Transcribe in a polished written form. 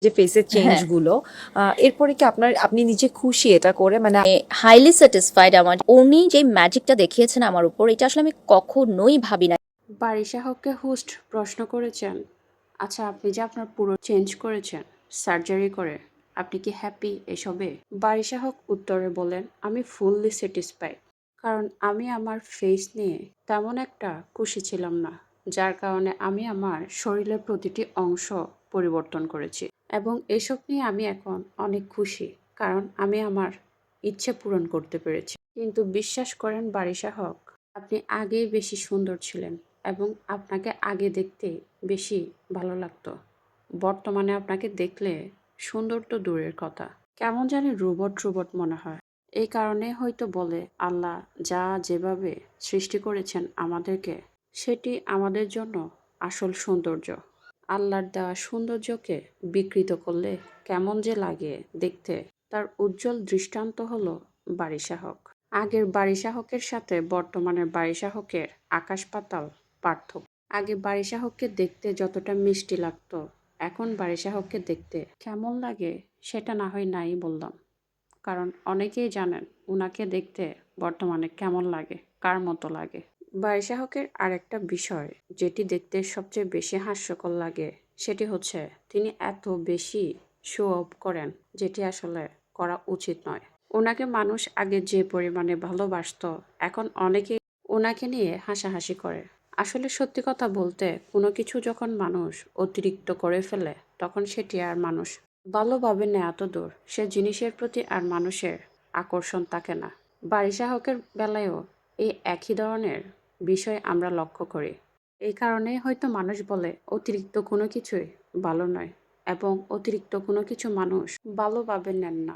যে ফেসের চেঞ্জ হ্যাঁ, গুলো এরপরে কি আপনি নিজে খুশি এটা করে মানে হাইলি স্যাটিসফাইড। আমার উনি যে ম্যাজিকটা দেখিয়েছেন আমার উপর, এটা আসলে আমি কখনোই ভাবি না। বারিশা হককে হোস্ট প্রশ্ন করেছেন, আচ্ছা আপনি যে আপনার পুরো চেঞ্জ করেছেন সার্জারি করে, আপনি কি হ্যাপি এসবে? বারিশা হক উত্তরে বলেন, আমি ফুললি স্যাটিসফাইড, কারণ আমি আমার ফেস নিয়ে তেমন একটা খুশি ছিলাম না, যার কারণে আমি আমার শরীরের প্রতিটি অংশ পরিবর্তন করেছি এবং এসব নিয়ে আমি এখন অনেক খুশি, কারণ আমি আমার ইচ্ছে পূরণ করতে পেরেছি। কিন্তু বিশ্বাস করেন বারিশা হক, আপনি আগেই বেশি সুন্দর ছিলেন এবং আপনাকে আগে দেখতে বেশি ভালো লাগতো। বর্তমানে আপনাকে দেখলে সুন্দর তো দূরের কথা, কেমন জানি রোবট রোবট মনে হয়। এই কারণে হয়তো বলে আল্লাহ যা যেভাবে সৃষ্টি করেছেন আমাদেরকে, সেটি আমাদের জন্য আসল সৌন্দর্য। আল্লাহর দেওয়া সৌন্দর্যকে বিকৃত করলে কেমন যে লাগে দেখতে, তার উজ্জ্বল দৃষ্টান্ত হলো বারিশা হক। আগের বারিশা হকের সাথে বর্তমানের বারিশা হকের আকাশ পাতাল পার্থক্য। আগে বারিশা হককে দেখতে যতটা মিষ্টি লাগতো, এখন বারিশা হককে দেখতে কেমন লাগে সেটা না হয় নাই বললাম, কারণ অনেকেই জানেন উনাকে দেখতে বর্তমানে কেমন লাগে, কার মতো লাগে। বারিশা হকের আরেকটা বিষয় যেটি দেখতে সবচেয়ে বেশি হাস্যকর লাগে, সেটি হচ্ছে তিনি এত বেশি শো অফ করেন, যেটি আসলে করা উচিত নয়। ওনাকে মানুষ আগে যে পরিমাণে ভালোবাসতো, এখন অনেকেই ওনাকে নিয়ে হাসাহাসি করে। আসলে সত্যি কথা বলতে, কোনো কিছু যখন মানুষ অতিরিক্ত করে ফেলে, তখন সেটি আর মানুষ ভালোভাবে নেয় এত দূর, সে জিনিসের প্রতি আর মানুষের আকর্ষণ থাকে না। বারিশা হকের বেলায়ও এই একই ধরনের বিষয় আমরা লক্ষ্য করি। এই কারণেই হয়তো মানুষ বলে অতিরিক্ত কোনো কিছুই ভালো নয় এবং অতিরিক্ত কোনো কিছু মানুষ ভালোভাবে নেন না।